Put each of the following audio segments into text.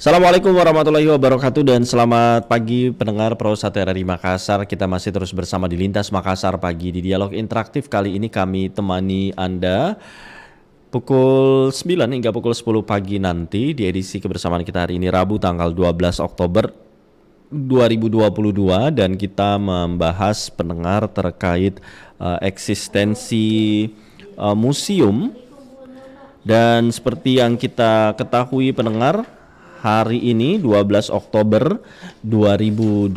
Assalamualaikum warahmatullahi wabarakatuh dan selamat pagi pendengar Pro 1 RRI Makassar. Kita masih terus bersama di Lintas Makassar pagi di dialog interaktif. Kali ini kami temani Anda pukul 9 hingga pukul 10 pagi nanti di edisi kebersamaan kita hari ini Rabu tanggal 12 Oktober 2022 dan kita membahas pendengar terkait eksistensi museum. Dan seperti yang kita ketahui pendengar, hari ini 12 Oktober 2022,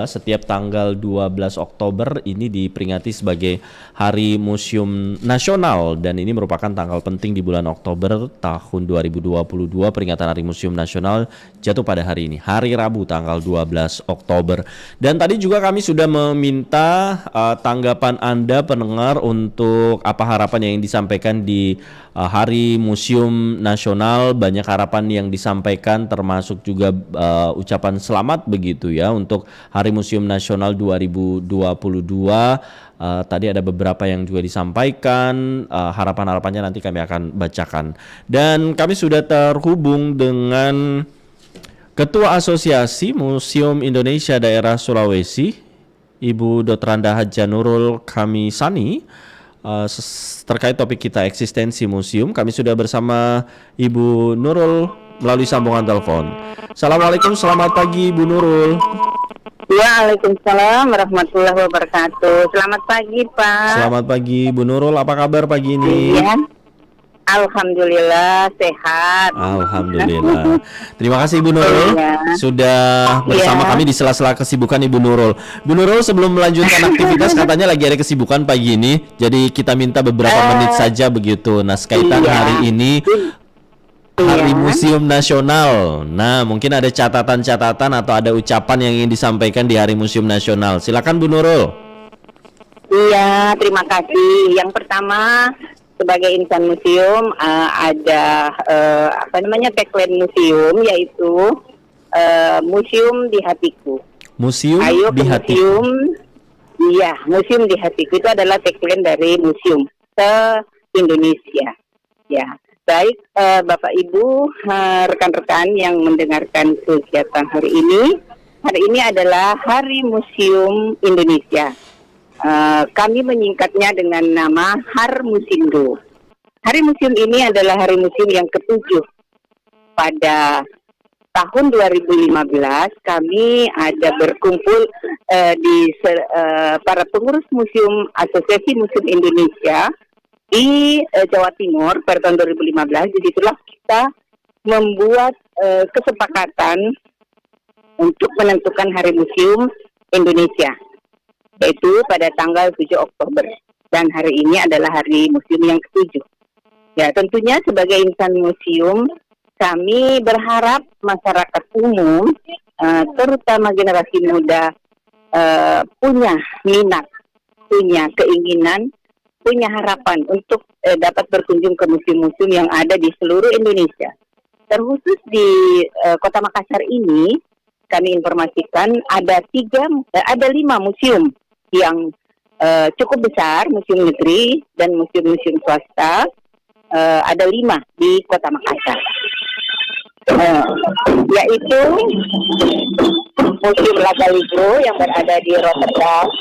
setiap tanggal 12 Oktober ini diperingati sebagai Hari Museum Nasional dan ini merupakan tanggal penting di bulan Oktober tahun 2022. Peringatan Hari Museum Nasional jatuh pada hari ini, hari Rabu tanggal 12 Oktober. Dan tadi juga kami sudah meminta tanggapan Anda pendengar untuk apa harapan yang disampaikan di Hari Museum Nasional. Banyak harapan yang disampaikan termasuk juga ucapan selamat begitu ya untuk Hari Museum Nasional 2022. Tadi ada beberapa yang juga disampaikan, harapan-harapannya nanti kami akan bacakan. Dan kami sudah terhubung dengan Ketua Asosiasi Museum Indonesia Daerah Sulawesi, Ibu Dr. Randa Hadja Nurul Kamisani. Terkait topik kita eksistensi museum, kami sudah bersama Ibu Nurul melalui sambungan telepon. Assalamualaikum, selamat pagi Bu Nurul. Waalaikumsalam warahmatullahi wabarakatuh. Selamat pagi Pak. Selamat pagi Bu Nurul, apa kabar pagi ini? Iya. Alhamdulillah sehat. Alhamdulillah. Terima kasih Ibu Nurul sudah bersama kami di sela-sela kesibukan Ibu Nurul. Bu Nurul, sebelum melanjutkan aktivitas katanya lagi ada kesibukan pagi ini, jadi kita minta beberapa menit saja begitu. Nah, kaitan hari ini Hari Museum Nasional. Nah, mungkin ada catatan-catatan atau ada ucapan yang ingin disampaikan di Hari Museum Nasional. Silakan Bu Nurul. Iya, terima kasih. Yang pertama, sebagai insan museum ada tagline museum, yaitu museum di hatiku. Museum Ayo di hatiku. Museum. Iya, museum di hatiku itu adalah tagline dari museum se-Indonesia. Ya. Baik Bapak Ibu, rekan-rekan yang mendengarkan kegiatan hari ini adalah Hari Museum Indonesia. Kami menyingkatnya dengan nama Harmusindo. Hari Museum ini adalah Hari Museum yang ke-7. Pada tahun 2015 kami ada berkumpul para pengurus museum Asosiasi Museum Indonesia di Jawa Timur pada tahun 2015. Disitulah kita membuat kesepakatan untuk menentukan Hari Museum Indonesia, yaitu pada tanggal 7 Oktober. Dan hari ini adalah Hari Museum yang ke-7. Ya, tentunya sebagai insan museum, kami berharap masyarakat umum, terutama generasi muda, punya minat, punya keinginan, punya harapan untuk dapat berkunjung ke museum-museum yang ada di seluruh Indonesia. Terkhusus di Kota Makassar ini, kami informasikan ada 5 museum yang cukup besar, museum negeri dan museum-museum swasta. Ada 5 di Kota Makassar, yaitu Museum Lagaligro yang berada di Rotterdam,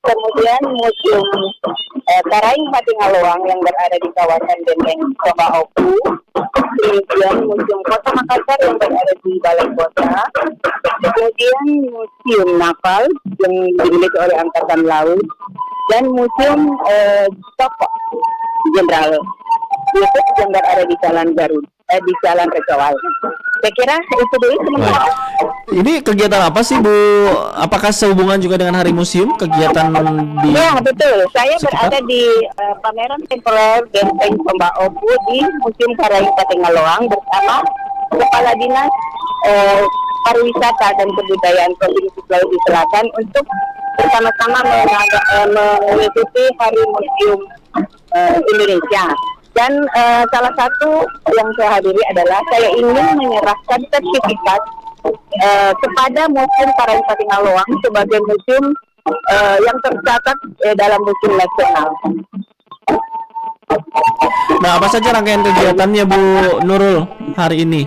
kemudian Museum Karaing Patingaloang yang berada di kawasan Benteng Tombaoku, kemudian Museum Kota Makassar yang berada di Balai Kota, kemudian Museum Naval yang dimiliki oleh Angkatan Laut, dan Museum Tokoh Jenderal Yusuf yang berada di Jalan Garut, di Jalan Regawal. Saya kira itu dulu sementara. Ini kegiatan apa sih Bu? Apakah sehubungan juga dengan Hari Museum kegiatan di? Ya, betul. Saya sekitar? berada di pameran temporer Benteng Tombaoku di Museum Karaing Patingaloang bersama Kepala Dinas Pariwisata dan Kebudayaan Provinsi Sulawesi Selatan untuk bersama-sama mengikuti Hari Museum Indonesia. Dan salah satu yang saya hadiri adalah saya ingin menyerahkan sertifikat kepada Museum Karaing Patingaloang sebagai museum yang tercatat dalam museum nasional. Nah, apa saja rangkaian kegiatannya Bu Nurul hari ini?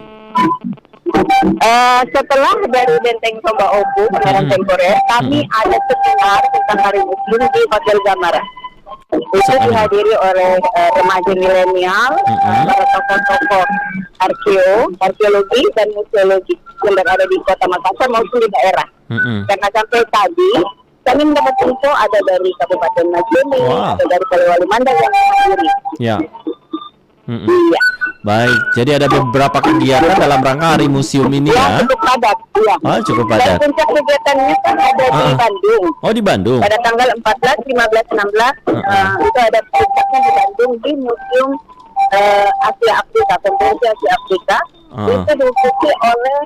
Setelah dari Benteng Tomba Opu, Pameran Temporer, kami ada seminar tentang Hari Muslim di Hotel Gamara. Itu dihadiri oleh remaja milenial, para tokoh-tokoh arkeologi dan museologi yang berada di Kota Makassar maupun di daerah. Karena sampai tadi kami mendapat info ada dari Kabupaten Majene, ada dari Polewali Mandar yang menghadiri. Ya. Iya. Baik, jadi ada beberapa kegiatan dalam rangka Hari Museum ini ya. Cukup padat. Iya. Cukup Dan padat. puncak kegiatannya kan ada di Bandung. Oh, di Bandung. Pada tanggal 14, 15, 16 itu ada puncaknya di Bandung di Museum Asia Afrika, Konferensi Asia Afrika. Itu diikuti oleh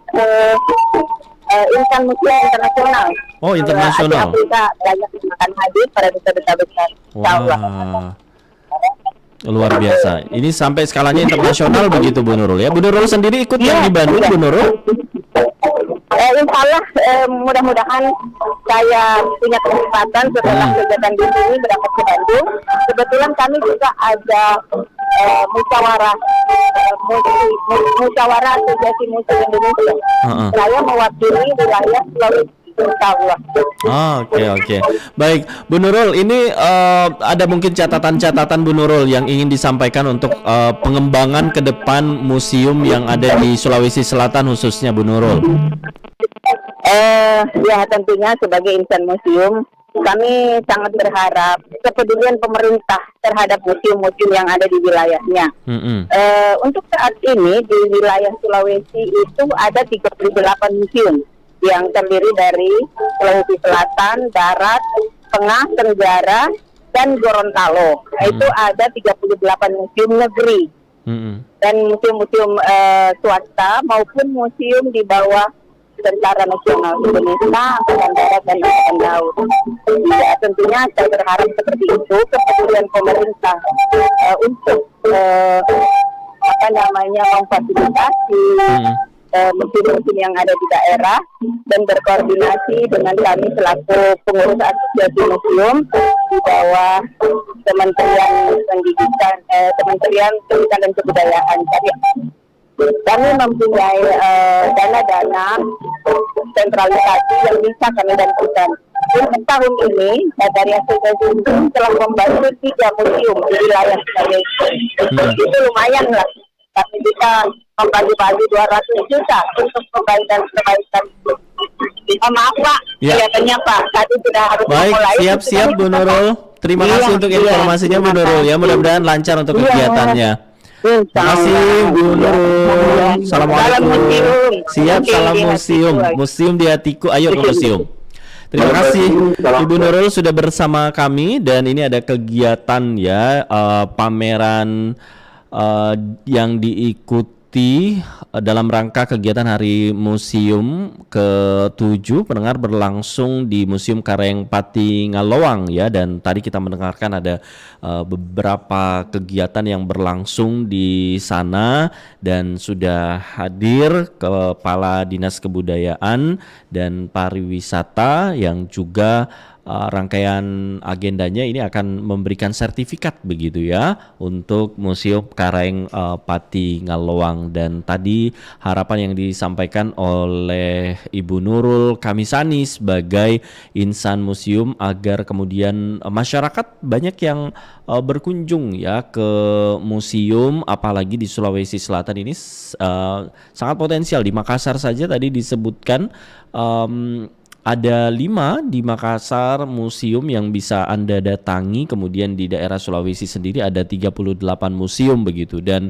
Insan Museum Internasional. Oh, internasional. Asia Afrika banyak yang akan hadir para duta-duta besar. Insyaallah. Luar biasa. Ini sampai skalanya internasional begitu Bu Nurul ya. Bu Nurul sendiri ikut yang di Bandung, Bu Nurul? Insya Allah mudah-mudahan saya punya kesempatan setelah kegiatan di sini berangkat ke Bandung. Kebetulan kami juga ada musyawarah Asosiasi Muslim Indonesia. Saya mewakili wilayah Sulawesi. Oke. Baik, Bu Nurul, ini ada mungkin catatan-catatan Bu Nurul yang ingin disampaikan untuk pengembangan ke depan museum yang ada di Sulawesi Selatan khususnya Bu Nurul. Ya tentunya sebagai insan museum kami sangat berharap kepedulian pemerintah terhadap museum-museum yang ada di wilayahnya. Untuk saat ini di wilayah Sulawesi itu ada 38 museum yang terdiri dari Sulawesi Selatan, Barat, Tengah, Tenggara, dan Gorontalo. Itu ada 38 museum negeri dan museum-museum swasta maupun museum di bawah Tentara Nasional Indonesia, Angkatan Darat dan Angkatan Laut. Ya, tentunya saya berharap seperti itu kepedulian pemerintah untuk memfasilitasi museum-museum yang ada di daerah dan berkoordinasi dengan kami selaku pengurus asosiasi museum di bawah Kementerian Pendidikan, Kementerian Pendidikan dan Kebudayaan. Kami mempunyai dana-dana sentralisasi yang bisa kami bantukan. Untuk tahun ini dari asosiasi museum telah membantu 3 museum di wilayah Sulawesi. Itu lumayan lah. Tapi kita membagi-bagi 200 juta untuk perbaikan. Maaf Pak, kelihatannya Pak, tadi sudah harus mulai. Baik, siap Bu Nurul. Terima kasih untuk informasinya Bu Nurul ya. Mudah-mudahan lancar untuk kegiatannya. Terima kasih Bu Nurul. Assalamualaikum. Siap, salam museum. Museum di hatiku, ayo ke museum. Terima kasih Ibu Nurul sudah bersama kami dan ini ada kegiatan ya pameran yang diikuti dalam rangka kegiatan Hari Museum ke-7 pendengar berlangsung di Museum Kareng Pati Ngaloang ya, dan tadi kita mendengarkan ada beberapa kegiatan yang berlangsung di sana dan sudah hadir Kepala Dinas Kebudayaan dan Pariwisata yang juga rangkaian agendanya ini akan memberikan sertifikat begitu ya untuk Museum Kareng Pati Ngaloang. Dan tadi harapan yang disampaikan oleh Ibu Nurul Kamisani sebagai insan museum agar kemudian masyarakat banyak yang berkunjung ya ke museum, apalagi di Sulawesi Selatan ini sangat potensial. Di Makassar saja tadi disebutkan ada 5 di Makassar museum yang bisa Anda datangi, kemudian di daerah Sulawesi sendiri ada 38 museum begitu. Dan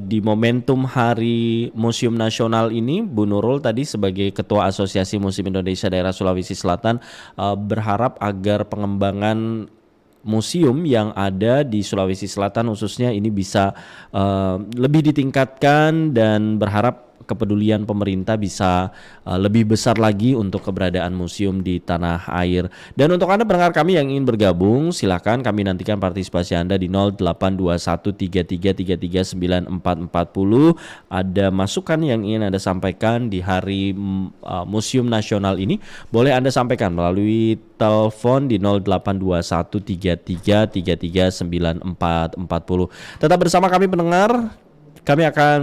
di momentum Hari Museum Nasional ini Bu Nurul tadi sebagai Ketua Asosiasi Museum Indonesia Daerah Sulawesi Selatan berharap agar pengembangan museum yang ada di Sulawesi Selatan khususnya ini bisa lebih ditingkatkan dan berharap kepedulian pemerintah bisa lebih besar lagi untuk keberadaan museum di tanah air. Dan untuk Anda pendengar kami yang ingin bergabung, silakan kami nantikan partisipasi Anda di 082133339440. Ada masukan yang ingin Anda sampaikan di Hari Museum Nasional ini, boleh Anda sampaikan melalui telepon di 082133339440. Tetap bersama kami pendengar. Kami akan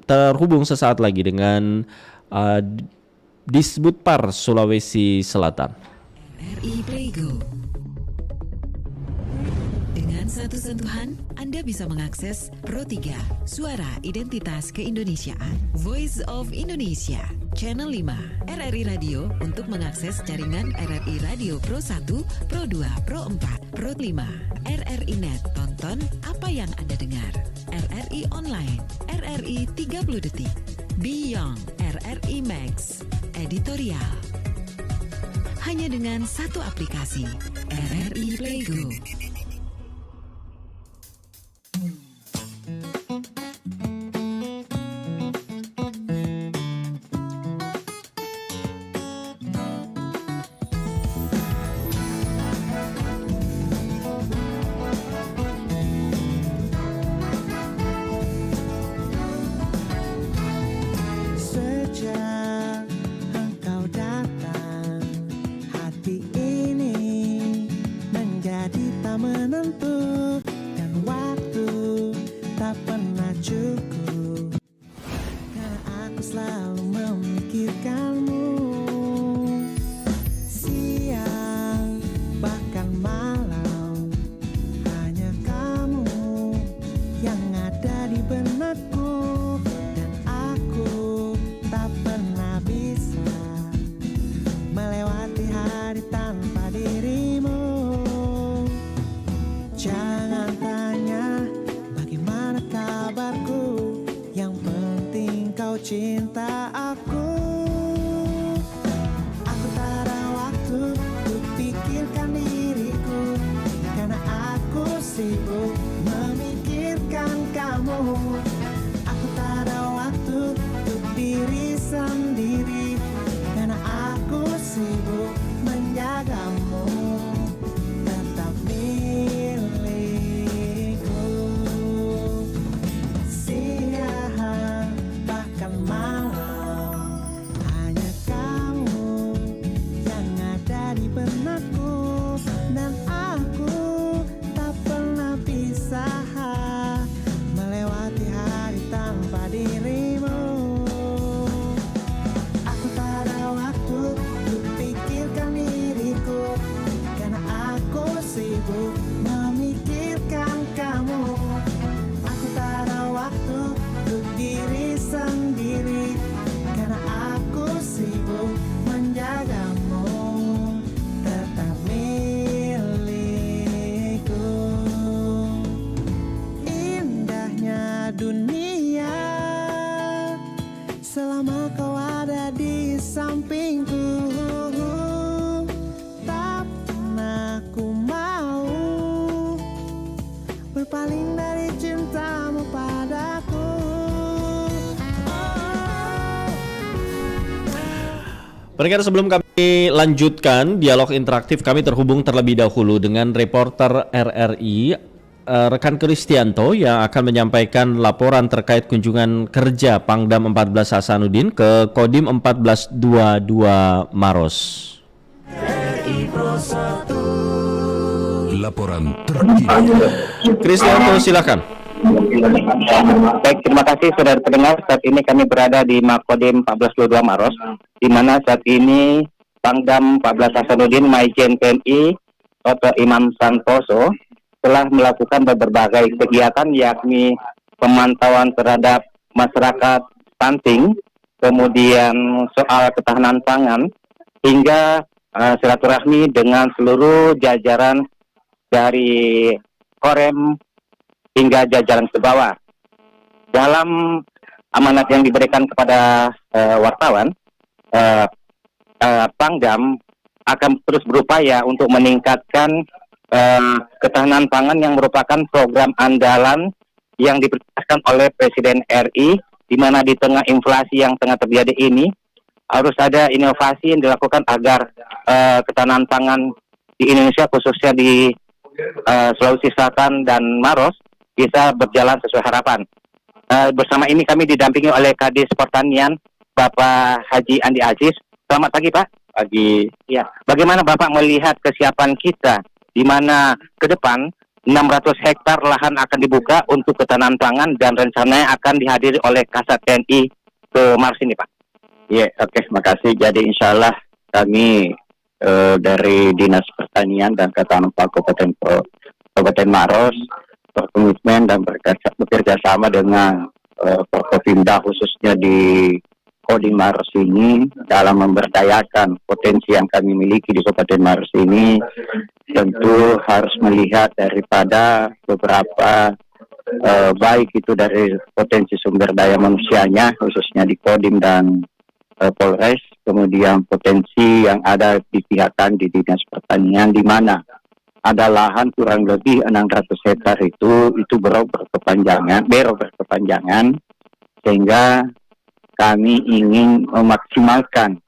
terhubung sesaat lagi dengan uh, Disbudpar Sulawesi Selatan. RRI Playgo. Dengan satu sentuhan, Anda bisa mengakses Pro 3, Suara Identitas Keindonesiaan, Voice of Indonesia, Channel 5, RRI Radio untuk mengakses jaringan RRI Radio Pro 1, Pro 2, Pro 4, Pro 5, RRI Net, tonton apa yang Anda dengar, RRI Online, RRI 30 Detik, Beyond, RRI Max, Editorial. Hanya dengan satu aplikasi, RRI Playgo. Sejak engkau datang, hati ini menjadi tak menentu, dan waktu tak pernah cukup, karena aku selalu memikirkanmu. Siang bahkan malam, hanya kamu yang ada di benakku, dan aku tak pernah bisa melewati hari tanpa dirimu. Jangan tanya bagaimana kabarku, yang penting kau cinta aku. Aku tak ada waktu untuk pikirkan diriku, karena aku sibuk memikirkan kamu. Aku tak ada waktu untuk diri sendiri, karena aku sibuk menjagamu. Tetap milikku. Siang bahkan malam, hanya kamu yang ada di benakku, dan aku tak pernah bisa melewati hari tanpa dirimu. Aku tak ada waktu untuk pikirkan diriku, karena aku sibuk memikirkan kamu. Aku tak ada waktu untuk diri sendiri, karena aku sibuk menjagamu. Tetap milikku. Indahnya dunia selama kau ada di sampingku. Tak pernah ku mau berpaling dari cintamu padaku. Pendengar, sebelum kami lanjutkan dialog interaktif, kami terhubung terlebih dahulu dengan reporter RRI rekan Kristianto yang akan menyampaikan laporan terkait kunjungan kerja Pangdam 14 Hasanuddin ke Kodim 1422 Maros. Laporan terkini. Kristianto, silakan. Baik, terima kasih saudara pendengar. Saat ini kami berada di Makodim 1422 Maros, di mana saat ini Pangdam 14 Hasanuddin Maijen TNI Dr. Imam Santoso telah melakukan berbagai kegiatan, yakni pemantauan terhadap masyarakat stunting, kemudian soal ketahanan pangan, hingga silaturahmi dengan seluruh jajaran dari Korem hingga jajaran ke bawah. Dalam amanat yang diberikan kepada wartawan, Pangdam akan terus berupaya untuk meningkatkan ketahanan pangan yang merupakan program andalan yang diprioritaskan oleh Presiden RI, di mana di tengah inflasi yang tengah terjadi ini harus ada inovasi yang dilakukan agar ketahanan pangan di Indonesia, khususnya di Sulawesi Selatan dan Maros, bisa berjalan sesuai harapan. Bersama ini kami didampingi oleh Kadis Pertanian Bapak Haji Andi Aziz. Selamat pagi Pak. Pagi. Ya. Bagaimana Bapak melihat kesiapan kita, di mana ke depan 600 hektar lahan akan dibuka untuk ketahanan pangan dan rencananya akan dihadiri oleh Kasat TNI ke Maros ini, Pak. Ya, oke, makasih. Jadi insya Allah kami dari Dinas Pertanian dan Ketahanan Pangan Kabupaten Maros berkomitmen dan bekerja sama dengan Forkopimda khususnya di Kodim Maros ini dalam memberdayakan potensi yang kami miliki di Kabupaten Maros ini. Tentu harus melihat daripada beberapa baik itu dari potensi sumber daya manusianya khususnya di Kodim dan Polres, kemudian potensi yang ada di pihak di Dinas Pertanian di mana ada lahan kurang lebih 600 hektar itu berkepanjangan sehingga kami ingin memaksimalkan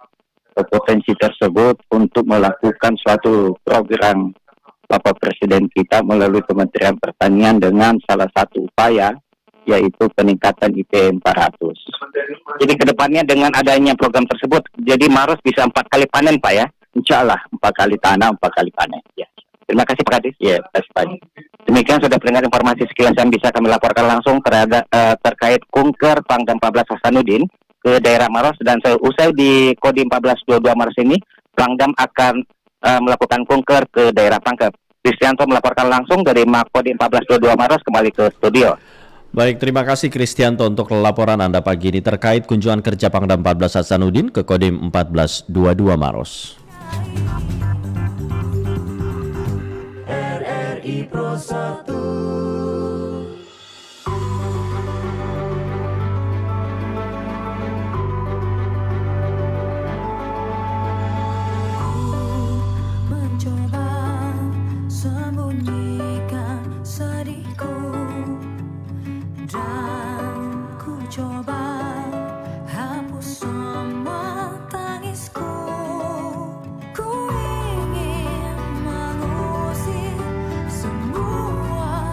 potensi tersebut untuk melakukan suatu program Bapak Presiden kita melalui Kementerian Pertanian dengan salah satu upaya yaitu peningkatan IPM 400. Jadi kedepannya dengan adanya program tersebut, jadi Maros bisa 4 kali panen, Pak ya? Insya Allah 4 kali tanam, 4 kali panen. Ya. Terima kasih Pak Kadis. Ya, terima kasih. Demikian sudah pendengar informasi sekilas yang bisa kami laporkan langsung terkait Kunker Pangdam 14 Hasanuddin ke daerah Maros, dan seusai di Kodim 1422 Maros ini, Pangdam akan melakukan kunker ke daerah Pangkep. Kristianto melaporkan langsung dari Makodim 1422 Maros, kembali ke studio. Baik, terima kasih Kristianto untuk laporan Anda pagi ini terkait kunjungan kerja Pangdam 14 Hasanuddin ke Kodim 1422 Maros. RRI Pro 1. Mencoba sembunyikan sedihku dan ku coba hapus semua tangisku. Ku ingin mengusir semua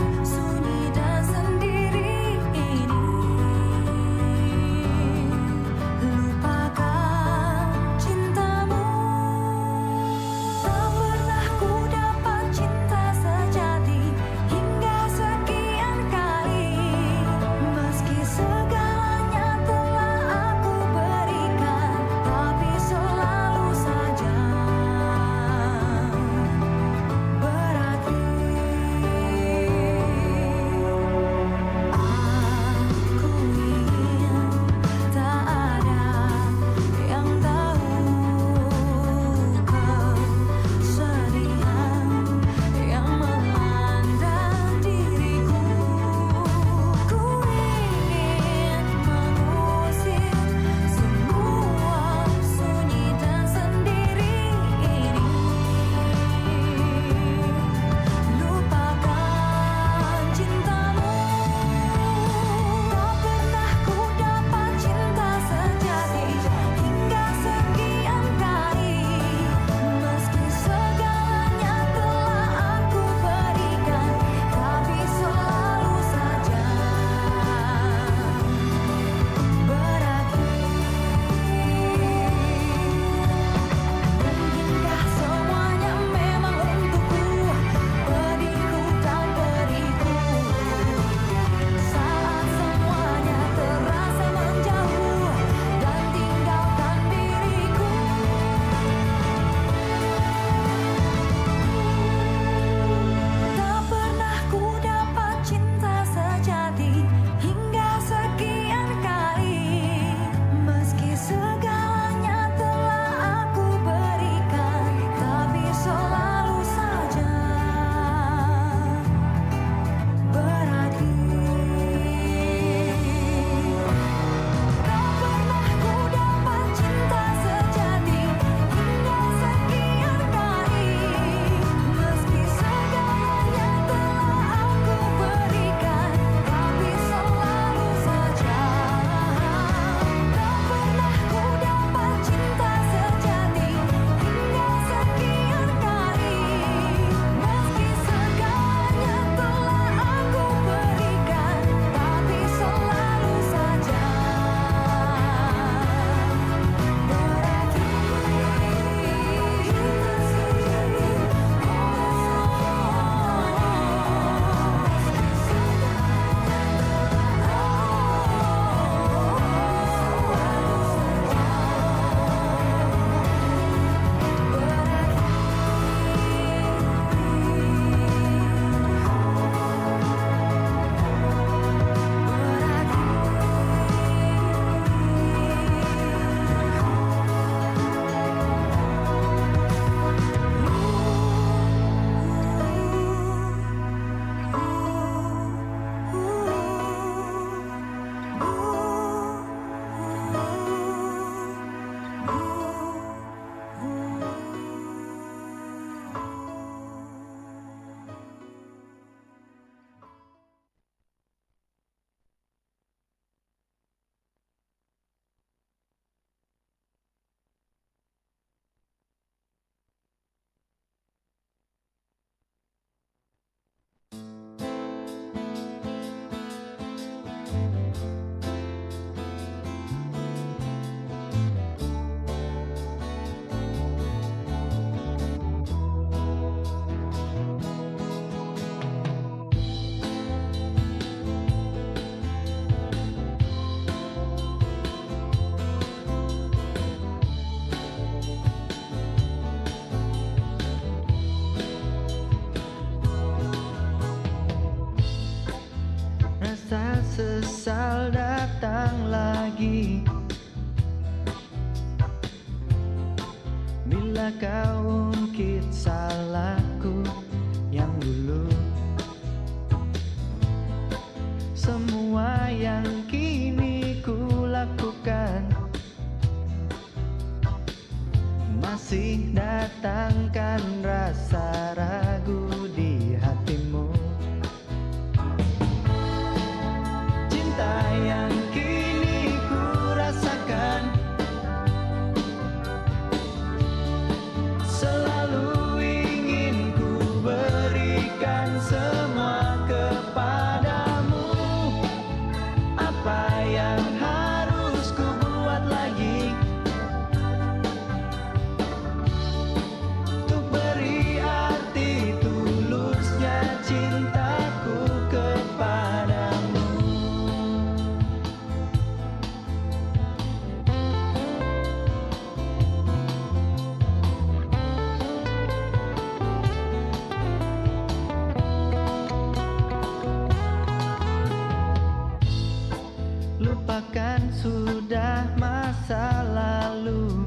datang lagi. Bila kau ungkit salahku yang dulu, semua yang kini ku lakukan masih datangkan rasa ragu di hatimu. Cinta yang kini ku rasakan selalu ingin ku berikan semua kepadamu. Apa yang harus ku buat lagi untuk beri arti tulusnya cintaku kepadamu. Lupakan sudah masa lalu,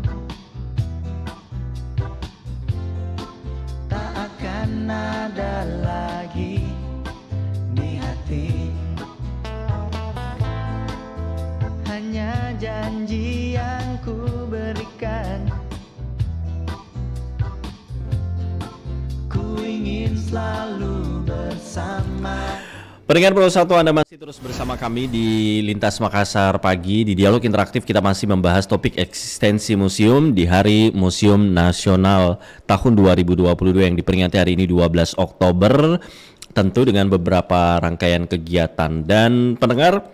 tak akan ada lagi di hati. Hanya janji yang ku berikan, ku ingin selalu bersama. Pendengar Pro 1, Anda masih terus bersama kami di Lintas Makassar Pagi. Di Dialog Interaktif kita masih membahas topik eksistensi museum di Hari Museum Nasional tahun 2022 yang diperingati hari ini 12 Oktober. Tentu dengan beberapa rangkaian kegiatan. Dan pendengar,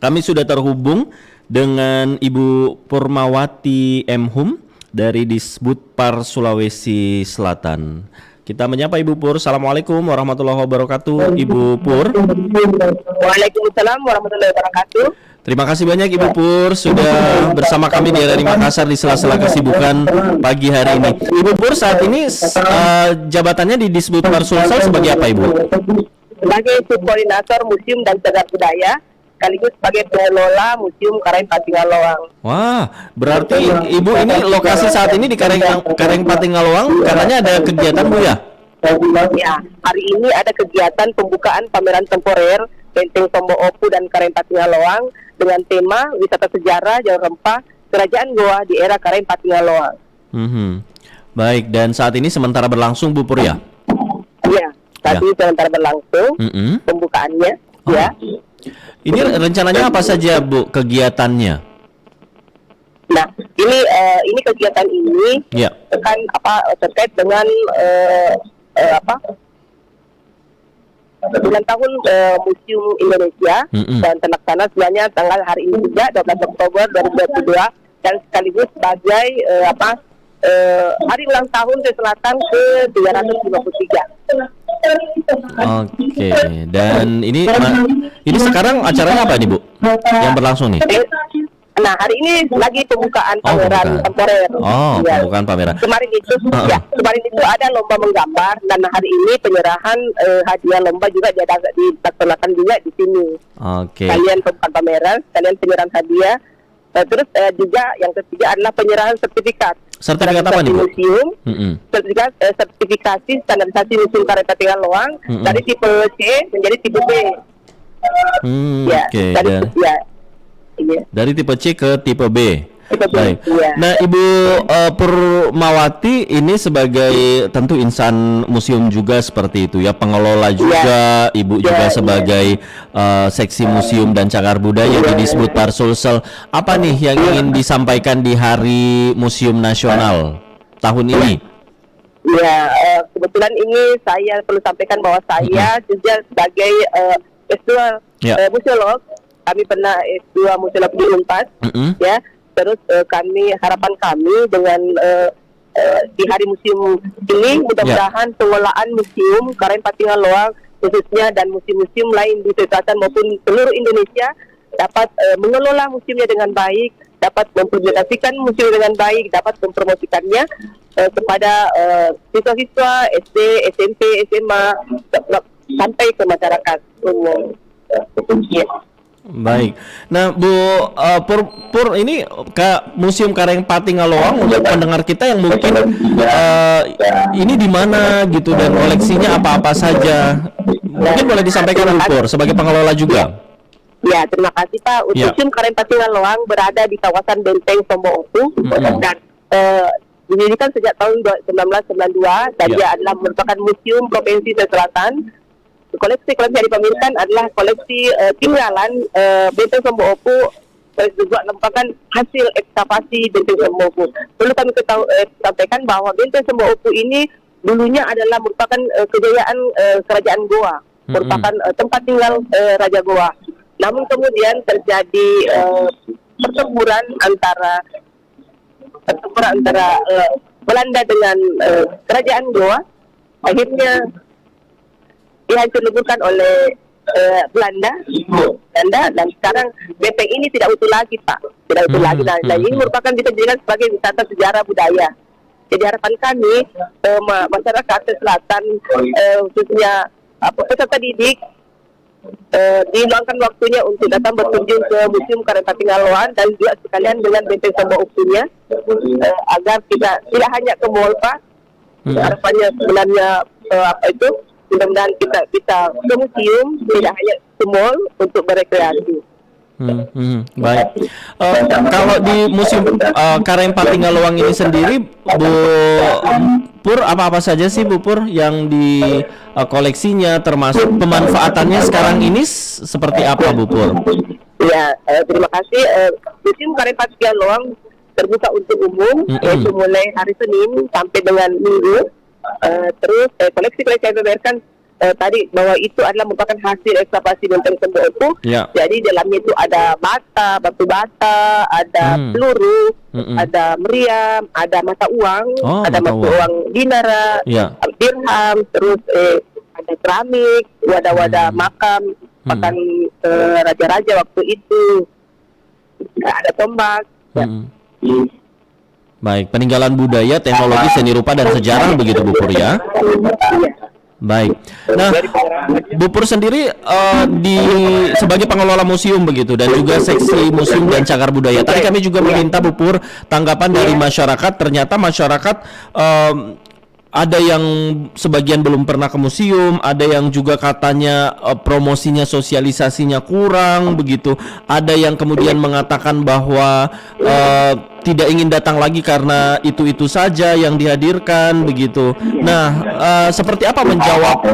kami sudah terhubung dengan Ibu Purmawati M. Hum dari Disbudpar Sulawesi Selatan. Kita menyapa Ibu Pur. Assalamualaikum warahmatullahi wabarakatuh, Ibu Pur. Waalaikumsalam warahmatullahi wabarakatuh. Terima kasih banyak Ibu Pur sudah bersama kami di RRI Makassar di sela-sela kesibukan pagi hari ini. Ibu Pur saat ini jabatannya di Disbudpar Sulsel sebagai apa, Ibu? Sebagai subkoordinator museum dan cagar budaya, sekaligus sebagai pengelola Museum Karaeng Patingaloang. Wah, berarti Ibu ini lokasi saat ini di Karaeng Patingaloang, katanya ada kegiatan, Bu, ya? Ya, hari ini ada kegiatan pembukaan pameran temporer Benteng Tombo Opu dan Karaeng Patingaloang dengan tema wisata sejarah Jalur Rempah Kerajaan Goa di era Karaeng Patingaloang. Baik, dan saat ini sementara berlangsung, Bu Pur, ya? Iya, saat ini sementara berlangsung pembukaannya, ya. Ini rencananya apa saja, Bu, kegiatannya? Nah, ini kegiatan ini kan terkait dengan bulan tahun Museum Indonesia dan terlaksana sebenarnya tanggal hari ini juga 12 Oktober 2022 dan sekaligus sebagai hari ulang tahun Selatan ke 353. Oke, dan ini sekarang acaranya apa nih, Bu? Yang berlangsung nih? Nah, hari ini lagi pembukaan pameran temporer. Pembukaan pameran. Kemarin itu ada lomba menggambar dan hari ini penyerahan hadiah lomba juga dilaksanakan juga di sini. Oke. Kalian pembukaan pameran, kalian penyerahan hadiah. Terus juga yang ketiga adalah penyerahan sertifikat. Sertifikat apa nih, Bu? Museum, sertifikasi standarisasi Museum Karaeng Patingaloang dari tipe C menjadi tipe B. Dari tipe C ke tipe B. Baik. Nah, Ibu Purmawati ini sebagai tentu insan museum juga seperti itu ya, pengelola juga, Ibu juga sebagai seksi museum dan cagar budaya di Disbudpar Sulsel. Apa nih yang ingin disampaikan di Hari Museum Nasional tahun ini? Ya, kebetulan ini saya perlu sampaikan bahwa saya juga sebagai S2 museolog, kami pernah S2 museolog di Unpad, ya. Terus harapan kami dengan di Hari Museum ini mudah-mudahan pengelolaan Museum Karaeng Patingaloang khususnya dan museum-museum lain di selatan maupun seluruh Indonesia dapat mengelola museumnya dengan baik, dapat mempublikasikan museum dengan baik, dapat mempromosikannya kepada siswa-siswa SD, SMP, SMA sampai ke masyarakat umum. Baik. Nah, Pur ini ke Museum Karang Patingaloang untuk pendengar kita yang mungkin ini di mana gitu dan koleksinya apa-apa saja. Mungkin boleh disampaikan Bu Pur sebagai pengelola juga. Ya, terima kasih Pak. Museum Karang Patingaloang berada di kawasan Benteng Sombo-Opu dan didirikan sejak tahun 1992 dan dia adalah merupakan museum provinsi Selatan. Koleksi yang dipamerkan adalah koleksi tinggalan Benteng Sombo-Opu juga merupakan hasil ekskavasi Benteng Sombo-Opu. Perlu kami sampaikan bahwa Benteng Sombo-Opu ini dulunya adalah merupakan kejayaan kerajaan Goa, merupakan tempat tinggal Raja Goa. Namun kemudian terjadi pertempuran antara Belanda dengan kerajaan Goa. Akhirnya dihancur leburkan oleh Belanda dan sekarang benteng ini tidak utuh lagi Pak, tidak utuh lagi. Nah, ini merupakan bisa dijadikan sebagai wisata sejarah budaya. Jadi harapan kami masyarakat Aceh Selatan khususnya peserta didik diluangkan waktunya untuk datang berkunjung ke Museum Karang Patingaloang dan juga sekalian dengan Benteng Sombo-Opunya agar kita tidak hanya ke mall Pak. Harapannya sebenarnya mudah-mudahan kita bisa ke museum, tidak hanya ke mall untuk berekreasi. Baik. Kalau di Museum Karang Patingaloang ini sendiri, Bu Pur, apa-apa saja sih Bu Pur yang di koleksinya, termasuk pemanfaatannya sekarang ini seperti apa Bu Pur? Ya, terima kasih. Museum Karang Patingaloang terbuka untuk umum, yaitu mulai hari Senin sampai dengan Minggu. Terus koleksi-koleksi yang dipamerkan tadi bahwa itu adalah merupakan hasil ekskavasi Benteng Sombo-Opu. Jadi dalamnya itu ada batu bata, ada peluru, ada meriam, ada mata uang, ada mata uang dinara, dirham, terus ada keramik, wadah-wadah makam raja-raja waktu itu, ada tombak. Baik, peninggalan budaya, teknologi, seni rupa dan sejarah begitu Bu Pur ya. Baik. Nah, Bu Pur sendiri sebagai pengelola museum begitu dan juga seksi museum dan cagar budaya. Tadi kami juga meminta Bu Pur tanggapan dari masyarakat. Ternyata masyarakat ada yang sebagian belum pernah ke museum, ada yang juga katanya promosinya, sosialisasinya kurang begitu. Ada yang kemudian mengatakan bahwa tidak ingin datang lagi karena itu saja yang dihadirkan begitu. Nah, seperti apa menjawab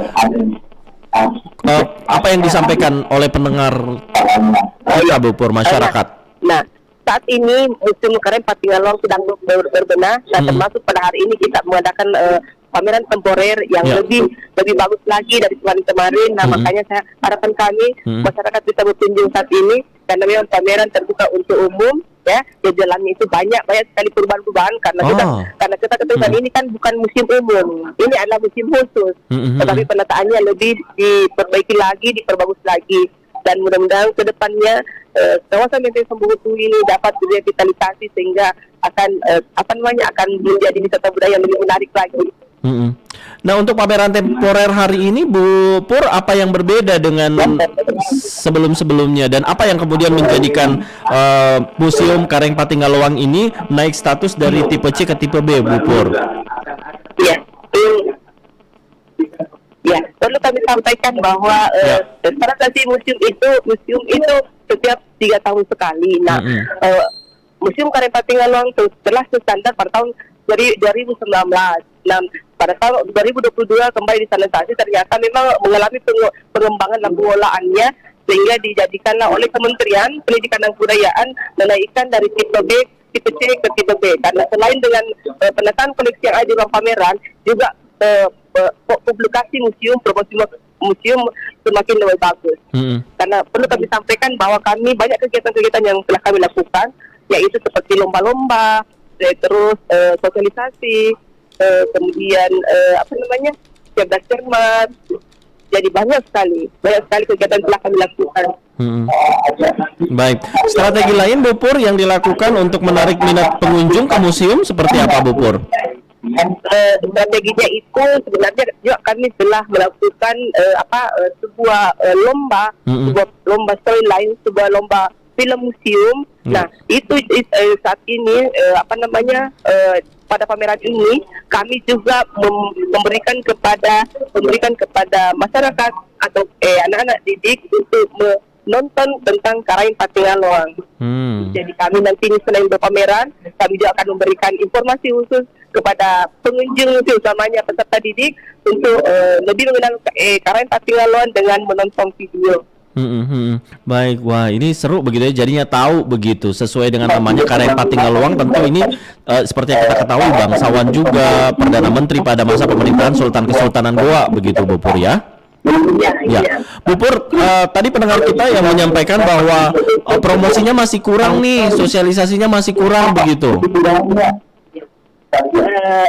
apa yang disampaikan oleh pendengar kita Bu Pur, masyarakat? Nah, saat ini Museum Karang Patingaloang sedang berbenah dan termasuk pada hari ini kita mengadakan pameran temporer yang lebih bagus lagi dari kemarin. Nah, makanya harapan kami masyarakat bisa berkunjung saat ini karena memang pameran terbuka untuk umum ya. Di dalamnya itu banyak sekali perubahan-perubahan karena kita ketahui ini kan bukan museum umum, ini adalah museum khusus. Tetapi penataannya lebih diperbaiki lagi, diperbagus lagi. Dan mudah-mudahan ke depannya kawasan Benteng Sombo-Opu ini dapat direvitalisasi sehingga akan akan menjadi wisata budaya yang lebih menarik lagi. Nah, untuk pameran temporer hari ini Bu Pur, apa yang berbeda dengan sebelum-sebelumnya dan apa yang kemudian menjadikan Museum Karang Patingaloang ini naik status dari tipe C ke tipe B Bu Pur? Ya, perlu kami sampaikan bahwa transaksi museum itu setiap 3 tahun sekali. Nah, Museum Karang Patingaloang telah standar pada tahun 2019. Nah, pada tahun 2022 kembali distandarisasi, ternyata memang mengalami pengembangan dan pengelolaannya sehingga dijadikanlah oleh Kementerian Pendidikan dan Kebudayaan menaikkan dari tipe B, tipe C ke tipe B. Karena selain dengan penataan koleksi yang ada di ruang pameran, juga publikasi museum, promosi museum semakin lebih bagus. Karena perlu kami sampaikan bahwa kami banyak kegiatan-kegiatan yang telah kami lakukan, yaitu seperti lomba-lomba, terus sosialisasi, kemudian cerdas cermat. Jadi banyak sekali kegiatan telah kami lakukan. Baik, strategi lain Bu Pur yang dilakukan untuk menarik minat pengunjung ke museum seperti apa Bu Pur? Strateginya itu sebenarnya juga kami telah melakukan sebuah sebuah lomba storyline, sebuah lomba film museum. Nah, itu saat ini pada pameran ini kami juga memberikan kepada masyarakat atau anak-anak didik untuk menonton tentang Karaeng Patingaloang. Jadi kami nanti selain berpameran, kami juga akan memberikan informasi khusus kepada pengunjung, utamanya peserta didik, untuk lebih mengenal Karaeng Patingaloang dengan menonton video. Baik, wah ini seru begitu ya, jadinya tahu begitu sesuai dengan namanya Karaeng Patingaloang. Tentu ini seperti yang kita ketahui bangsawan juga, Perdana Menteri pada masa pemerintahan Sultan Kesultanan Goa begitu Bu Pur ya. Ya, Bu Pur, tadi pendengar kita yang menyampaikan bahwa promosinya masih kurang nih, sosialisasinya masih kurang begitu.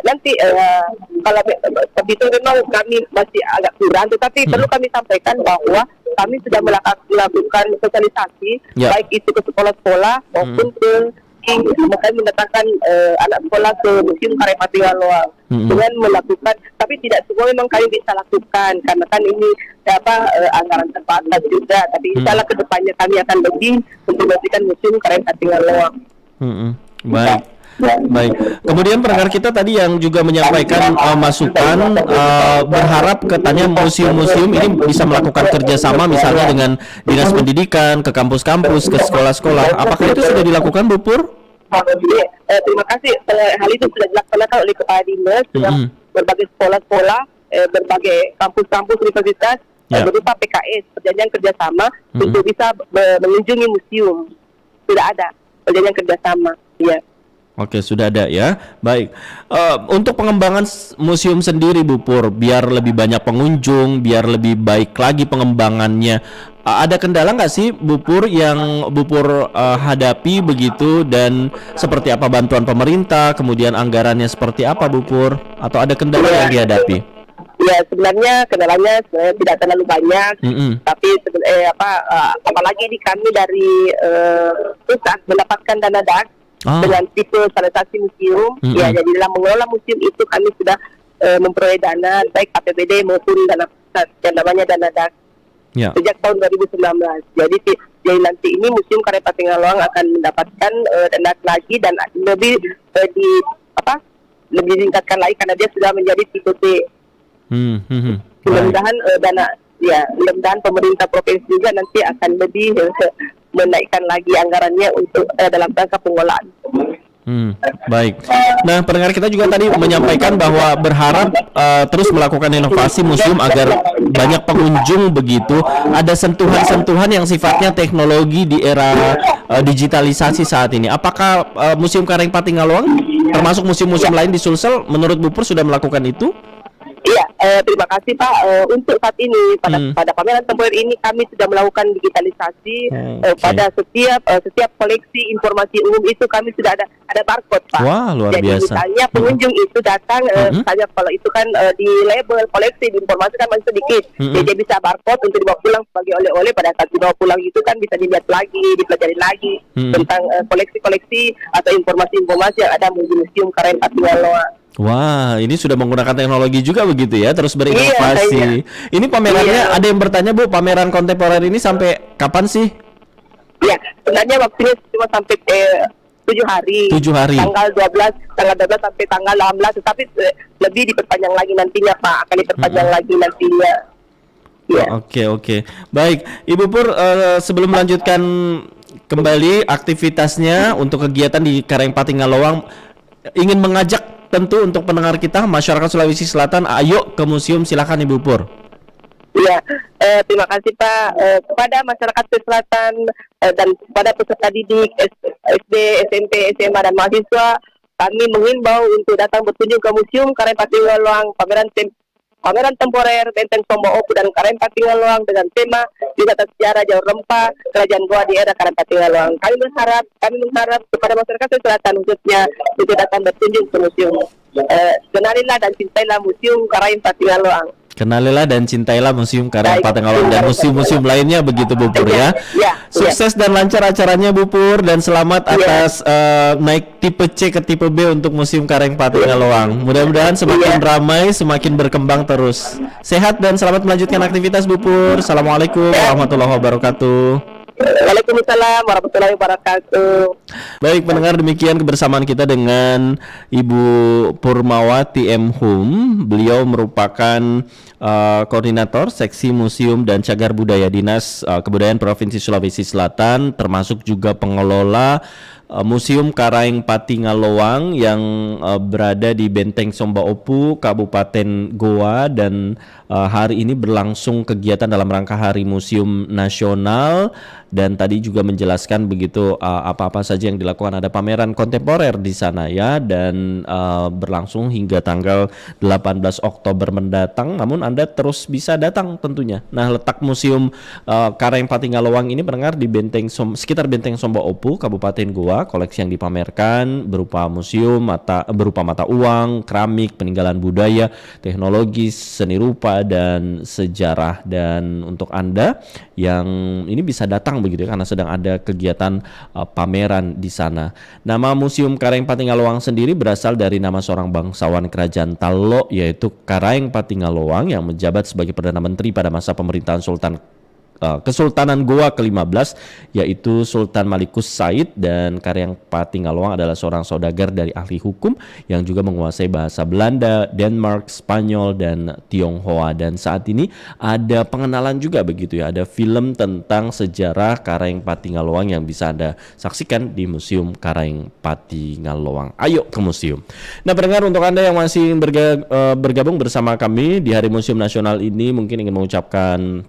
Nanti kalau seperti itu memang kami masih agak kurang, tetapi perlu kami sampaikan bahwa kami sudah melakukan sosialisasi, baik itu ke sekolah-sekolah maupun kami mendatangkan anak sekolah ke Museum Karaeng Patingaloang dengan melakukan, tapi tidak semua memang kami bisa lakukan karena kan ini anggaran terbatas juga, tapi insyaallah kedepannya kami akan lebih mempromosikan Museum Karaeng Patingaloang. Baik. Kemudian pendengar kita tadi yang juga menyampaikan masukan, berharap katanya museum-museum ini bisa melakukan kerjasama misalnya dengan dinas pendidikan, ke kampus-kampus, ke sekolah-sekolah. Apakah itu sudah dilakukan, Bu Pur? Terima kasih. Hal itu sudah dilaksanakan oleh Kepala Dinas dengan berbagai sekolah-sekolah, berbagai kampus-kampus universitas, berupa PKS, perjanjian kerjasama untuk bisa mengunjungi museum. Sudah ada perjanjian kerjasama. Ya. Oke, sudah ada ya. Baik. Untuk pengembangan museum sendiri, Bu Pur, biar lebih banyak pengunjung, biar lebih baik lagi pengembangannya, ada kendala nggak sih, Bu Pur, yang Bu Pur hadapi begitu, dan seperti apa bantuan pemerintah, kemudian anggarannya seperti apa, Bu Pur? Atau ada kendala yang dihadapi? Ya, sebenarnya kendalanya tidak terlalu banyak, tapi apalagi di kami dari pusat mendapatkan dana DAK. Dengan tipe sanitasi museum, ya, jadi dalam mengelola museum itu kami sudah memperoleh dana baik APBD maupun dana pusat yang namanya dana DAK sejak tahun 2019. Jadi nanti ini Museum Karaeng Patingaloang akan mendapatkan dana lagi dan lebih lebih ditingkatkan lagi karena dia sudah menjadi tipe B. Mudah-mudahan mudah-mudahan pemerintah provinsi juga nanti akan lebih menaikkan lagi anggarannya untuk dalam rangka pengelolaan. Baik. Nah, pendengar kita juga tadi menyampaikan bahwa berharap terus melakukan inovasi museum agar banyak pengunjung begitu. Ada sentuhan-sentuhan yang sifatnya teknologi di era digitalisasi saat ini. Apakah Museum Karaeng Patingaloang termasuk museum-museum lain di Sulsel menurut Bu Pur sudah melakukan itu? Iya, terima kasih Pak. Untuk saat ini pada pameran temporer ini kami sudah melakukan digitalisasi pada setiap koleksi informasi umum itu kami sudah ada barcode Pak. Wah, luar Jadi biasa. misalnya pengunjung itu datang, misalnya kalau itu kan di label koleksi di informasi kan masih sedikit, jadi dia bisa barcode untuk dibawa pulang sebagai oleh-oleh. Pada saat dibawa pulang itu kan bisa dilihat lagi, dipelajari lagi tentang koleksi-koleksi atau informasi-informasi yang ada di Museum Karaeng Patingaloang. Wah, ini sudah menggunakan teknologi juga begitu ya, terus berinovasi. Ini pamerannya, ada yang bertanya Bu, pameran kontemporer ini sampai kapan sih? Ya, sebenarnya waktunya cuma sampai 7 hari. 7 hari. Tanggal 12 sampai tanggal 18, tetapi lebih diperpanjang lagi nantinya Pak, akan diperpanjang lagi nantinya. Ya. Oke. Baik, Ibu Pur, sebelum melanjutkan kembali aktivitasnya untuk kegiatan di Karaeng Patingaloang, ingin mengajak tentu untuk pendengar kita masyarakat Sulawesi Selatan, ayo ke museum, silakan Ibu Pur. Iya, terima kasih Pak. Kepada masyarakat Sulawesi Selatan dan kepada peserta didik SD, SMP, SMA dan mahasiswa, kami mengimbau untuk datang berkunjung ke Museum Karaeng Patingaloang, pameran temporer Benteng Sombo Opu dan Karaeng Patingaloang dengan tema wisata sejarah Jalur Rempah Kerajaan Goa di era Karaeng Patingaloang. Kami mengharap kepada masyarakat Selatan khususnya untuk datang berkunjung ke museum. Kenalilah dan cintailah Museum Karaeng Patingaloang. Kenalilah dan cintailah Museum Karang Baik, Patingalowang dan museum-museum lainnya begitu Bu Pur ya. Ya, Sukses dan lancar acaranya Bu Pur, dan selamat atas naik tipe C ke tipe B untuk Museum Karang Patingalowang. Mudah-mudahan semakin ramai, semakin berkembang terus. Sehat dan selamat melanjutkan aktivitas Bu Pur. Assalamualaikum warahmatullahi wabarakatuh. Waalaikumsalam warahmatullahi wabarakatuh. Baik pendengar, demikian kebersamaan kita dengan Ibu Purmawati M. Hum. Beliau merupakan koordinator seksi museum dan cagar budaya Dinas Kebudayaan Provinsi Sulawesi Selatan, termasuk juga pengelola Museum Karaeng Patingalowang yang berada di Benteng Somba Opu, Kabupaten Goa, dan hari ini berlangsung kegiatan dalam rangka Hari Museum Nasional, dan tadi juga menjelaskan begitu apa-apa saja yang dilakukan. Ada pameran kontemporer di sana ya, dan berlangsung hingga tanggal 18 Oktober mendatang. Namun Anda terus bisa datang tentunya. Nah, letak Museum Karaeng Patingalowang ini mendengar di sekitar Benteng Somba Opu, Kabupaten Goa. Koleksi yang dipamerkan berupa museum, berupa mata uang, keramik, peninggalan budaya, teknologi, seni rupa, dan sejarah. Dan untuk Anda yang ini bisa datang begitu ya, karena sedang ada kegiatan pameran di sana. Nama Museum Karaeng Patingalowang sendiri berasal dari nama seorang bangsawan kerajaan Tallo, yaitu Karaeng Patingalowang, yang menjabat sebagai Perdana Menteri pada masa pemerintahan Kesultanan Goa ke-15, yaitu Sultan Malikus Said. Dan Karaeng Patingalowang adalah seorang saudagar dari ahli hukum yang juga menguasai bahasa Belanda, Denmark, Spanyol, dan Tionghoa. Dan saat ini ada pengenalan juga begitu ya, ada film tentang sejarah Karaeng Patingalowang yang bisa Anda saksikan di Museum Karaeng Patingalowang. Ayo ke museum. Nah pendengar, untuk Anda yang masih bergabung bersama kami di Hari Museum Nasional ini, mungkin ingin mengucapkan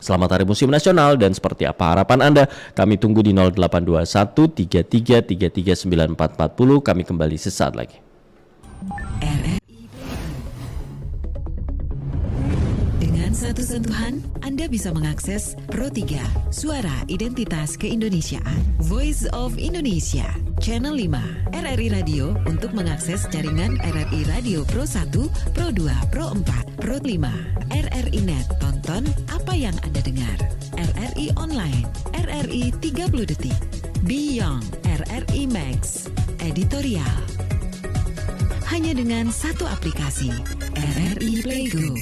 Selamat Hari Museum Nasional, dan seperti apa harapan Anda? Kami tunggu di 0821 33 33 9440. Kami kembali sesaat lagi. Dengan satu sentuhan, Anda bisa mengakses Pro 3, Suara Identitas Keindonesiaan, Voice of Indonesia, Channel 5, RRI Radio untuk mengakses jaringan RRI Radio Pro 1, Pro 2, Pro 4, Pro 5, RRI Net. Tonton apa yang Anda dengar. RRI Online, RRI 30 Detik, Beyond, RRI Max, Editorial. Hanya dengan satu aplikasi, RRI Playgo.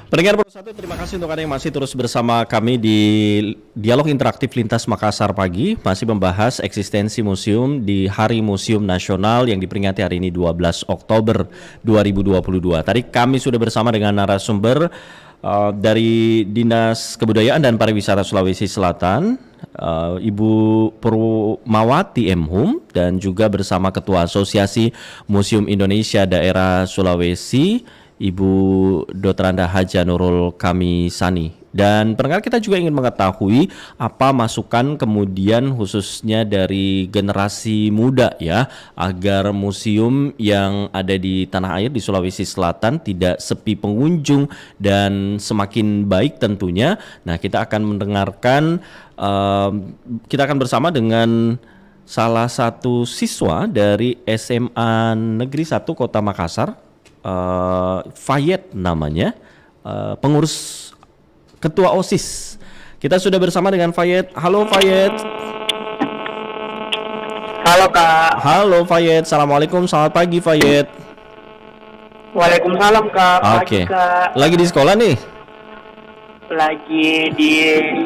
Pendengar Pro 1, terima kasih untuk Anda yang masih terus bersama kami di Dialog Interaktif Lintas Makassar pagi, masih membahas eksistensi museum di Hari Museum Nasional yang diperingati hari ini 12 Oktober 2022. Tadi kami sudah bersama dengan narasumber dari Dinas Kebudayaan dan Pariwisata Sulawesi Selatan, Ibu Purmawati M. Hum, dan juga bersama Ketua Asosiasi Museum Indonesia Daerah Sulawesi, Ibu Dotranda Haja Nurul Kamisani. Dan pendengar, kita juga ingin mengetahui apa masukan kemudian khususnya dari generasi muda ya, agar museum yang ada di tanah air di Sulawesi Selatan tidak sepi pengunjung dan semakin baik tentunya. Nah, kita akan mendengarkan, kita akan bersama dengan salah satu siswa dari SMA Negeri 1 Kota Makassar, Fayet namanya, pengurus ketua OSIS. Kita sudah bersama dengan Fayet. Halo Fayet. Halo Kak. Halo Fayet. Assalamualaikum. Selamat pagi Fayet. Waalaikumsalam Kak. Oke. Pagi, Kak. Lagi di sekolah nih? Lagi di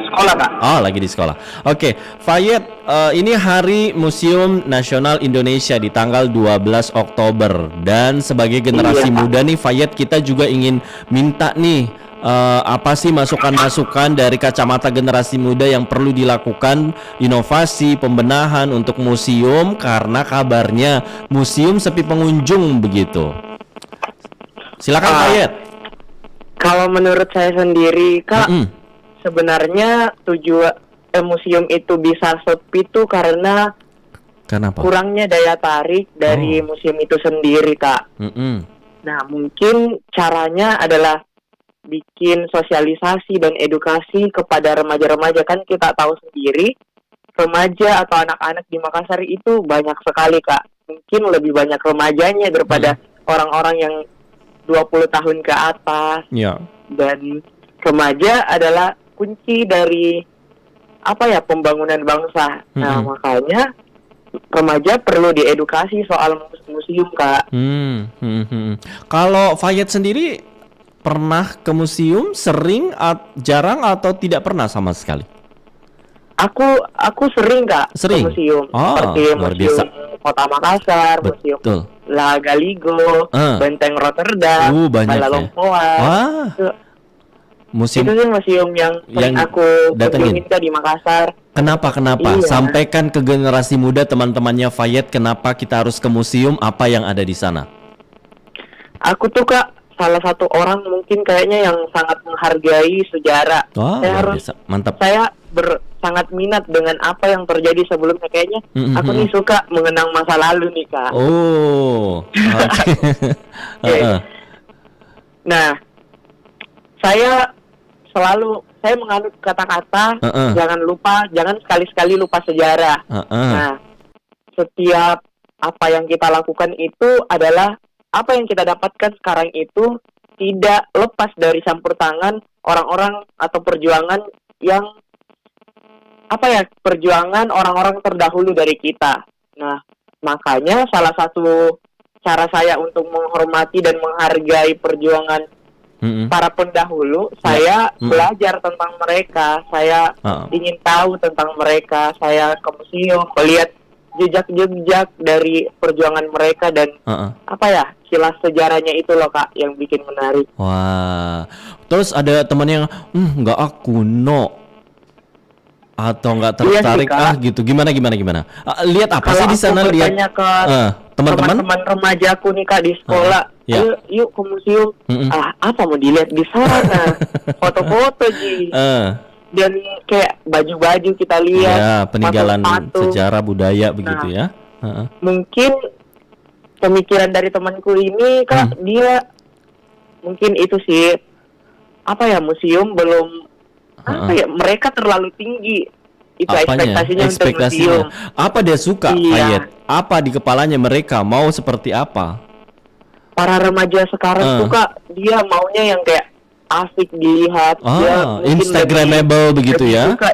sekolah Kak. Oh, lagi di sekolah. Oke, Fayet, ini Hari Museum Nasional Indonesia di tanggal 12 Oktober. Dan sebagai generasi muda nih Fayet, kita juga ingin minta nih, apa sih masukan-masukan dari kacamata generasi muda yang perlu dilakukan, inovasi, pembenahan untuk museum, karena kabarnya museum sepi pengunjung begitu. Silakan Fayet. Kalau menurut saya sendiri Kak, sebenarnya tujuan museum itu bisa sepi tuh karena Kenapa? kurangnya daya tarik dari museum itu sendiri Kak. Nah, mungkin caranya adalah bikin sosialisasi dan edukasi kepada remaja-remaja. Kan kita tahu sendiri, remaja atau anak-anak di Makassar itu banyak sekali Kak. Mungkin lebih banyak remajanya daripada orang-orang yang 20 tahun ke atas. Ya. Dan remaja adalah kunci dari pembangunan bangsa. Nah, makanya remaja perlu diedukasi soal museum Kak. Kalau Fayet sendiri pernah ke museum, sering, jarang, atau tidak pernah sama sekali? Aku sering Kak Sering? ke museum. Seperti luar Museum biasa. Kota Makassar, Museum Betul. La Galigo, Benteng Rotterdam, Banyak ya. Lompoa. Wah. Museum Itu sih museum yang sering aku datengin kunjungin Kak di Makassar. Kenapa? Iya. Sampaikan ke generasi muda, teman-temannya Fayet, kenapa kita harus ke museum, apa yang ada di sana? Aku tuh Kak salah satu orang mungkin kayaknya yang sangat menghargai sejarah. Wah, luar biasa. Mantap. Saya sangat minat dengan apa yang terjadi sebelumnya. Kayaknya aku nih suka mengenang masa lalu nih Kak. Oh. Okay. Nah, saya menganut kata-kata jangan sekali-sekali lupa sejarah. Nah, setiap apa yang kita lakukan itu adalah apa yang kita dapatkan sekarang itu tidak lepas dari campur tangan orang-orang atau perjuangan yang perjuangan orang-orang terdahulu dari kita. Nah, makanya salah satu cara saya untuk menghormati dan menghargai perjuangan para pendahulu, saya belajar tentang mereka, saya ingin tahu tentang mereka, saya ke museum melihat jejak-jejak dari perjuangan mereka dan kilas sejarahnya itu loh Kak yang bikin menarik. Wah, terus ada teman yang nggak kuno atau nggak tertarik gitu, gimana? Lihat apa sih di sana? Lihat teman-teman remajaku nih Kak di sekolah, yuk ke museum. Apa mau dilihat di sana? Foto-foto dan kayak baju-baju kita lihat, ya, peninggalan sepatu. Sejarah budaya begitu ya. Mungkin pemikiran dari temanku ini Kak, dia mungkin itu sih museum belum mereka terlalu tinggi itu ekspektasinya untuk museum. Apa dia suka Fayet? Apa di kepalanya mereka mau seperti apa? Para remaja sekarang tuh Kak, dia maunya yang kayak asik dilihat, dia Instagramable begitu ya. Suka,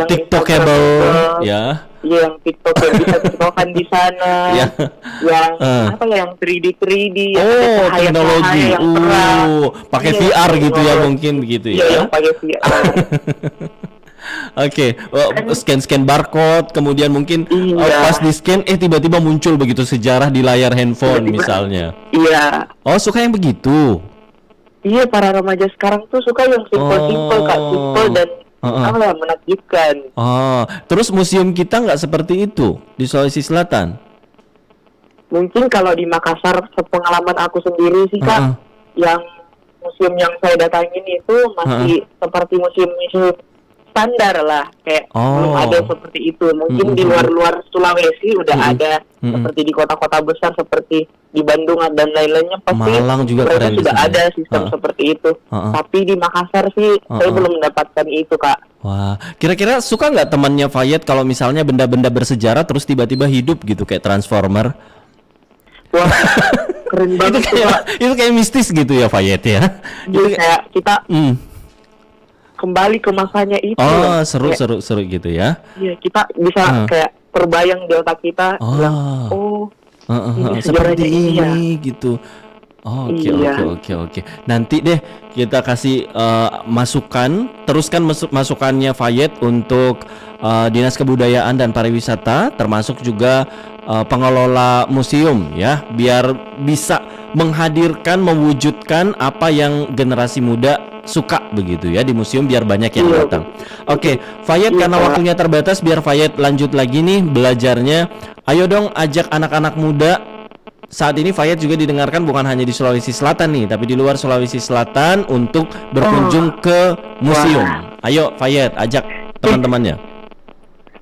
TikTokable ya. yang TikTok yang bisa tiktokan di sana, Iya. yang Ah. yang 3D, yang ada Oh, cahaya-cahaya teknologi. yang terang. Pakai Iya, VR gitu ya teknologi. mungkin begitu Iya, ya. yang pakai VR. Oke, scan barcode, kemudian mungkin Iya. pas di scan, tiba-tiba muncul begitu sejarah di layar handphone Tiba-tiba. misalnya. Iya. Oh, suka yang begitu. Iya, para remaja sekarang tuh suka yang simpel-simpel, Kak, simpel dan menakjubkan. Oh, terus museum kita nggak seperti itu di Sulawesi Selatan. Mungkin kalau di Makassar, sepengalaman aku sendiri sih, Kak, yang museum yang saya datangin itu masih seperti museum-museum standar lah, kayak belum ada seperti itu. Mungkin di luar-luar Sulawesi udah ada seperti di kota-kota besar seperti di Bandung dan lain-lainnya, pasti Malang juga mereka keren di sudah sini. ada sistem seperti itu. Tapi di Makassar sih saya belum mendapatkan itu, Kak. Wah, kira-kira suka nggak temannya Fayet kalau misalnya benda-benda bersejarah terus tiba-tiba hidup gitu kayak Transformer? Wah, keren banget tuh, Kak. Itu kayak mistis gitu ya Fayet ya. Jadi kayak kita Hmm. kembali ke masanya itu. Oh, loh. seru Kayak, seru seru gitu ya. Iya, kita bisa kayak terbayang di otak kita, bilang, ini Seperti sejarahnya ini ya. ini gitu. Oh, oke Iya. oke. Nanti deh kita kasih masukan, teruskan masukannya Fayet untuk Dinas Kebudayaan dan Pariwisata, termasuk juga pengelola museum ya, biar bisa menghadirkan, mewujudkan apa yang generasi muda suka begitu ya di museum, biar banyak yang datang. Oke, Fayet, karena waktunya terbatas, biar Fayet lanjut lagi nih belajarnya. Ayo dong ajak anak-anak muda. Saat ini Fayet juga didengarkan bukan hanya di Sulawesi Selatan nih, tapi di luar Sulawesi Selatan untuk berkunjung ke museum. Ayo Fayet, ajak teman-temannya.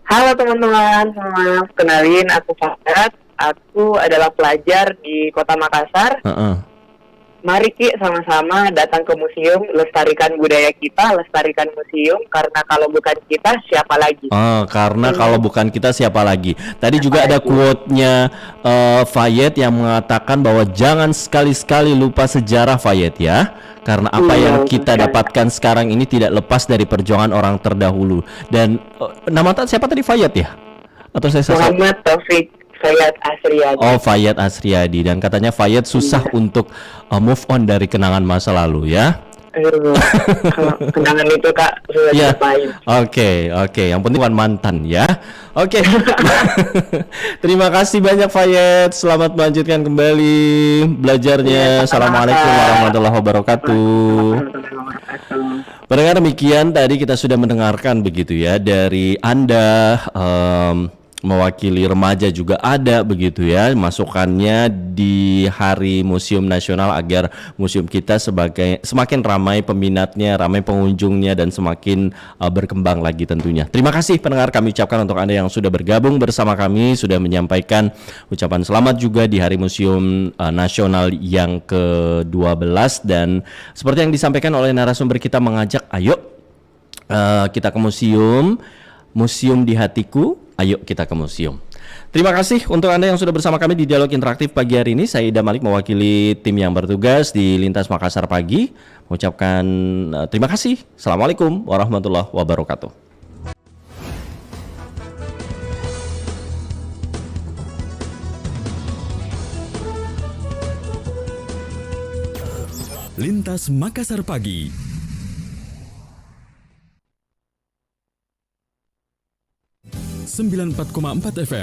Halo teman-teman, semua. Kenalin, aku Fayet. Aku adalah pelajar di Kota Makassar. Mari Ki sama-sama datang ke museum, lestarikan budaya kita, lestarikan museum, karena kalau bukan kita siapa lagi? Karena kalau bukan kita siapa lagi. Tadi juga ada quote-nya Fayet yang mengatakan bahwa jangan sekali-sekali lupa sejarah Fayet ya. Karena apa yang kita dapatkan sekarang ini tidak lepas dari perjuangan orang terdahulu. Dan nama siapa tadi, Fayet ya? Atau saya salah? Muhammad Taufik Fayet Asriyadi. Oh, Fayet Asriyadi. Dan katanya Fayet susah untuk move on dari kenangan masa lalu ya. Kalau kenangan itu Kak sudah dilupain. Oke. Yang penting bukan mantan ya. Oke. Terima kasih banyak Fayet. Selamat melanjutkan kembali belajarnya. Assalamualaikum warahmatullahi wabarakatuh. Pendengar, demikian tadi kita sudah mendengarkan begitu ya dari Anda, mewakili remaja juga ada begitu ya, masukannya di Hari Museum Nasional agar museum kita semakin ramai peminatnya, ramai pengunjungnya, dan semakin berkembang lagi tentunya. Terima kasih pendengar, kami ucapkan untuk Anda yang sudah bergabung bersama kami, sudah menyampaikan ucapan selamat juga di Hari Museum Nasional yang ke-12. Dan seperti yang disampaikan oleh narasumber kita, mengajak ayo kita ke museum di hatiku. Ayo kita ke museum. Terima kasih untuk Anda yang sudah bersama kami di Dialog Interaktif pagi hari ini. Saya Ida Malik mewakili tim yang bertugas di Lintas Makassar Pagi mengucapkan terima kasih. Assalamualaikum warahmatullahi wabarakatuh. Lintas Makassar Pagi. 94,4 FM